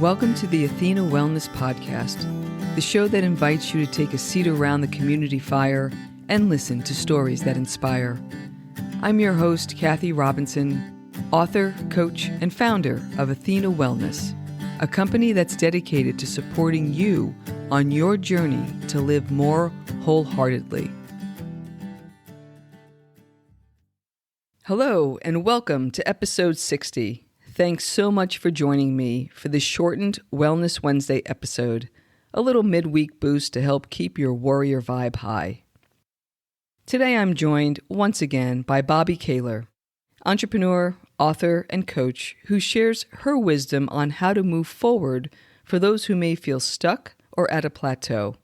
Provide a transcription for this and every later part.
Welcome to the Athena Wellness Podcast, the show that invites you to take a seat around the community fire and listen to stories that inspire. I'm your host, Kathy Robinson, author, coach, and founder of Athena Wellness, a company that's dedicated to supporting you on your journey to live more wholeheartedly. Hello, and welcome to episode 60. Thanks so much for joining me for this shortened Wellness Wednesday episode, a little midweek boost to help keep your warrior vibe high. Today I'm joined once again by Bobbi Kahler, entrepreneur, author, and coach who shares her wisdom on how to move forward for those who may feel stuck or at a plateau.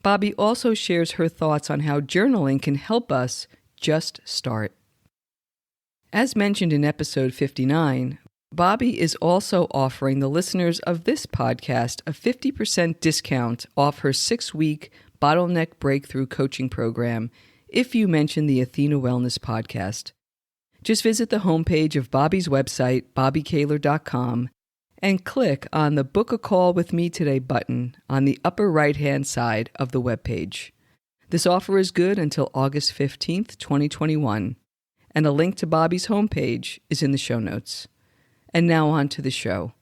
Bobbi also shares her thoughts on how journaling can help us just start. As mentioned in episode 59, Bobbi is also offering the listeners of this podcast a 50% discount off her 6-week Bottleneck Breakthrough Coaching Program if you mention the Athena Wellness Podcast. Just visit the homepage of Bobbi's website, bobbikahler.com, and click on the Book a Call with Me Today button on the upper right-hand side of the webpage. This offer is good until August 15th, 2021. And a link to Bobbi's homepage is in the show notes. And now on to the show.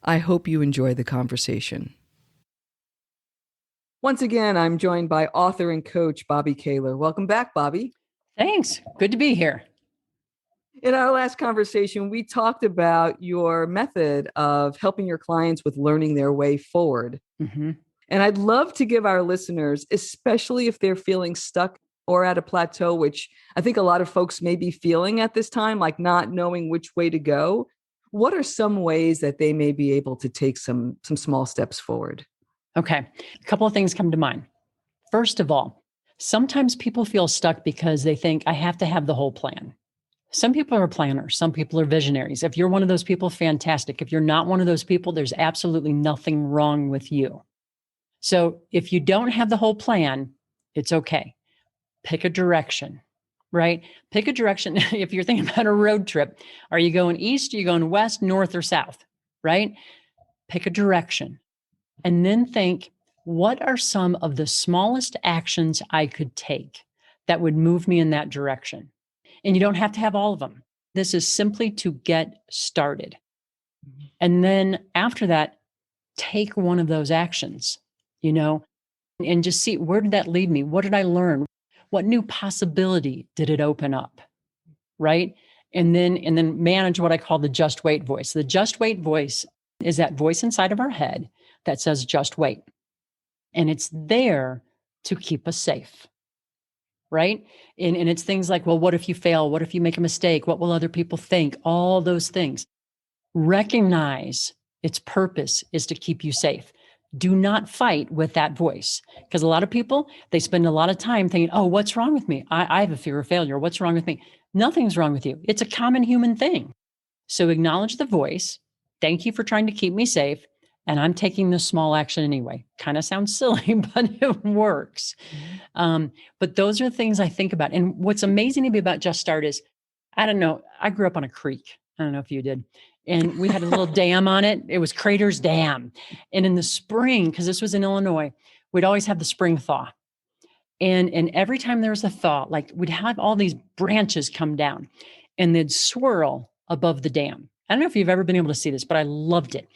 I hope you enjoy the conversation. Once again, I'm joined by author and coach Bobbi Kahler. Welcome back, Bobbi. Thanks. Good to be here. In our last conversation, we talked about your method of helping your clients with learning their way forward. Mm-hmm. And I'd love to give our listeners, especially if they're feeling stuck or at a plateau, which I think a lot of folks may be feeling at this time, like not knowing which way to go. What are some ways that they may be able to take some small steps forward? Okay. A couple of things come to mind. First of all, sometimes people feel stuck because they think I have to have the whole plan. Some people are planners. Some people are visionaries. If you're one of those people, fantastic. If you're not one of those people, there's absolutely nothing wrong with you. So if you don't have the whole plan, it's okay. Pick a direction, right? Pick a direction. If you're thinking about a road trip, are you going east? Are you going west, north, or south, right? Pick a direction. And then think, what are some of the smallest actions I could take that would move me in that direction? And you don't have to have all of them. This is simply to get started. And then after that, take one of those actions, and just see, where did that lead me? What did I learn? What new possibility did it open up, right? And then manage what I call the just wait voice. The just wait voice is that voice inside of our head that says just wait. And it's there to keep us safe, right? And it's things like, well, what if you fail? What if you make a mistake? What will other people think? All those things. Recognize its purpose is to keep you safe. Do not fight with that voice, because a lot of people, they spend a lot of time thinking, oh, what's wrong with me? I have a fear of failure. What's wrong with me? Nothing's wrong with you. It's a common human thing. So acknowledge the voice. Thank you for trying to keep me safe. And I'm taking this small action anyway. Kind of sounds silly, but it works. But those are the things I think about. And what's amazing to me about Just Start is, I don't know, I grew up on a creek. I don't know if you did. And we had a little dam on it. It was Crater's Dam. And in the spring, because this was in Illinois, we'd always have the spring thaw. And every time there was a thaw, like we'd have all these branches come down and they'd swirl above the dam. I don't know if you've ever been able to see this, but I loved it.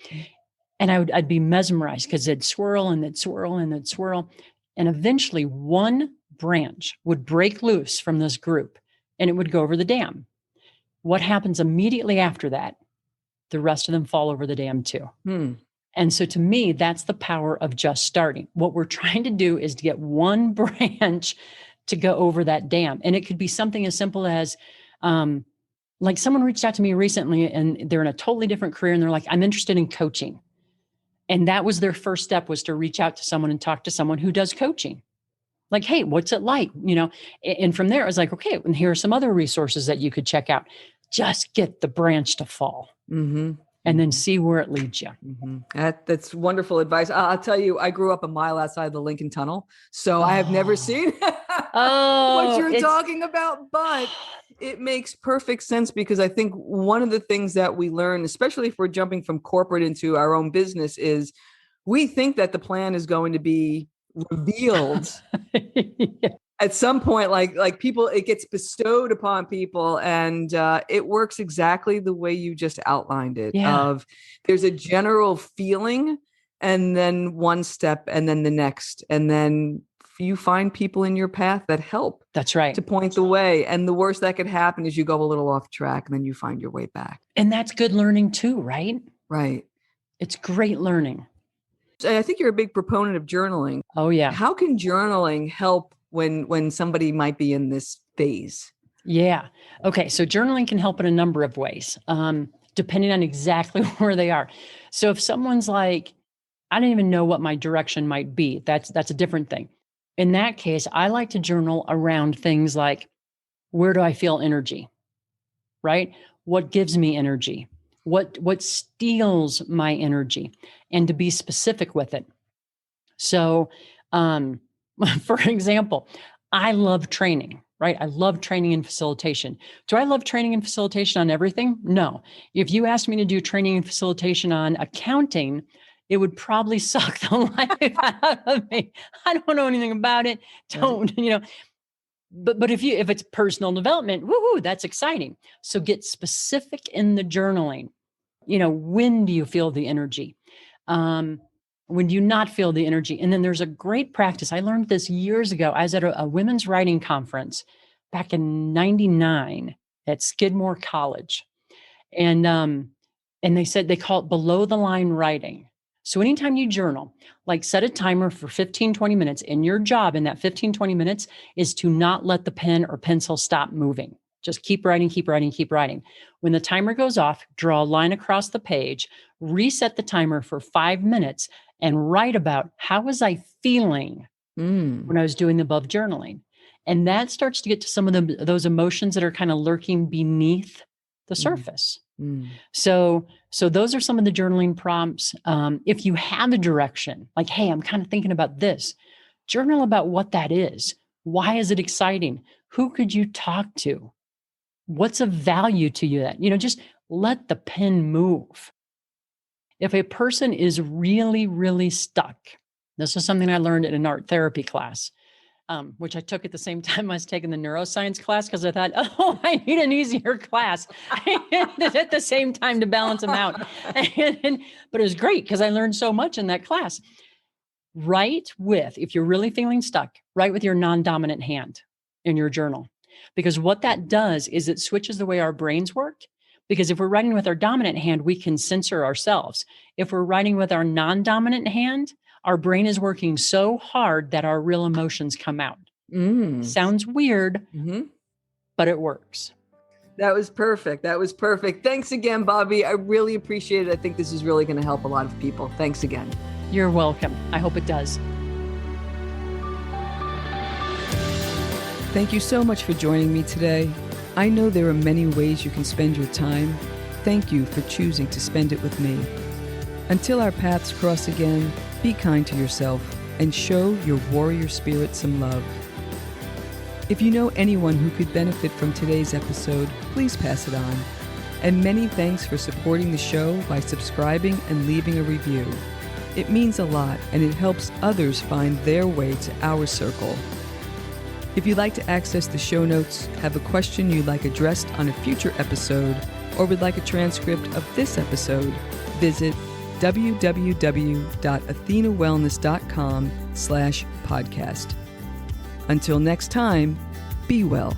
And I'd be mesmerized because they'd swirl and they'd swirl and they'd swirl. And eventually one branch would break loose from this group and it would go over the dam. What happens immediately after that? The rest of them fall over the dam too. And so to me, that's the power of just starting. What we're trying to do is to get one branch to go over that dam. And it could be something as simple as, like someone reached out to me recently and they're in a totally different career. And they're like, I'm interested in coaching. And that was their first step, was to reach out to someone and talk to someone who does coaching. Like, hey, what's it like? And from there, I was like, okay, and here are some other resources that you could check out. Just get the branch to fall. Mm-hmm. And then see where it leads you. Mm-hmm. That's wonderful advice. I'll tell you, I grew up a mile outside the Lincoln Tunnel, so I have never seen what you're talking about. But It makes perfect sense because I think one of the things that we learn, especially if we're jumping from corporate into our own business, is we think that the plan is going to be revealed Yeah. at some point, like people, it gets bestowed upon people, and it works exactly the way you just outlined it. Yeah. Of there's a general feeling, and then one step, and then the next, and then you find people in your path that help. That's right. To point the way. And the worst that could happen is you go a little off track, and then you find your way back. And that's good learning too, right? Right. It's great learning. I think you're a big proponent of journaling. Oh, yeah. How can journaling help when somebody might be in this phase? Yeah. Okay. So journaling can help in a number of ways, depending on exactly where they are. So if someone's like, I don't even know what my direction might be, that's a different thing. In that case, I like to journal around things like, where do I feel energy? Right? What gives me energy? What steals my energy? And to be specific with it. So, for example, I love training, right? I love training and facilitation. Do I love training and facilitation on everything? No. If you asked me to do training and facilitation on accounting, it would probably suck the life out of me. I don't know anything about it. Don't, but if it's personal development, woohoo, that's exciting. So get specific in the journaling. When do you feel the energy? When do you not feel the energy? And then there's a great practice. I learned this years ago. I was at a women's writing conference back in 99 at Skidmore College. And they said they call it below the line writing. So anytime you journal, like set a timer for 15, 20 minutes, and your job in that 15, 20 minutes is to not let the pen or pencil stop moving. Just keep writing, keep writing, keep writing. When the timer goes off, draw a line across the page, reset the timer for 5 minutes, and write about how was I feeling when I was doing the above journaling. And that starts to get to some of those emotions that are kind of lurking beneath the surface. So those are some of the journaling prompts. If you have a direction, like, hey, I'm kind of thinking about this, journal about what that is. Why is it exciting? Who could you talk to? What's of value to you? That, just let the pen move. If a person is really, really stuck, this is something I learned in an art therapy class, which I took at the same time I was taking the neuroscience class, because I thought, I need an easier class at the same time to balance them out. But it was great because I learned so much in that class. If you're really feeling stuck, write with your non-dominant hand in your journal. Because what that does is it switches the way our brains work. Because if we're writing with our dominant hand, we can censor ourselves. If we're writing with our non-dominant hand, our brain is working so hard that our real emotions come out. Sounds weird, but it works. That was perfect. Thanks again, Bobbi. I really appreciate it. I think this is really going to help a lot of people. Thanks again. You're welcome. I hope it does. Thank you so much for joining me today. I know there are many ways you can spend your time. Thank you for choosing to spend it with me. Until our paths cross again, be kind to yourself and show your warrior spirit some love. If you know anyone who could benefit from today's episode, please pass it on. And many thanks for supporting the show by subscribing and leaving a review. It means a lot, and it helps others find their way to our circle. If you'd like to access the show notes, have a question you'd like addressed on a future episode, or would like a transcript of this episode, visit www.athenawellness.com/podcast. Until next time, be well.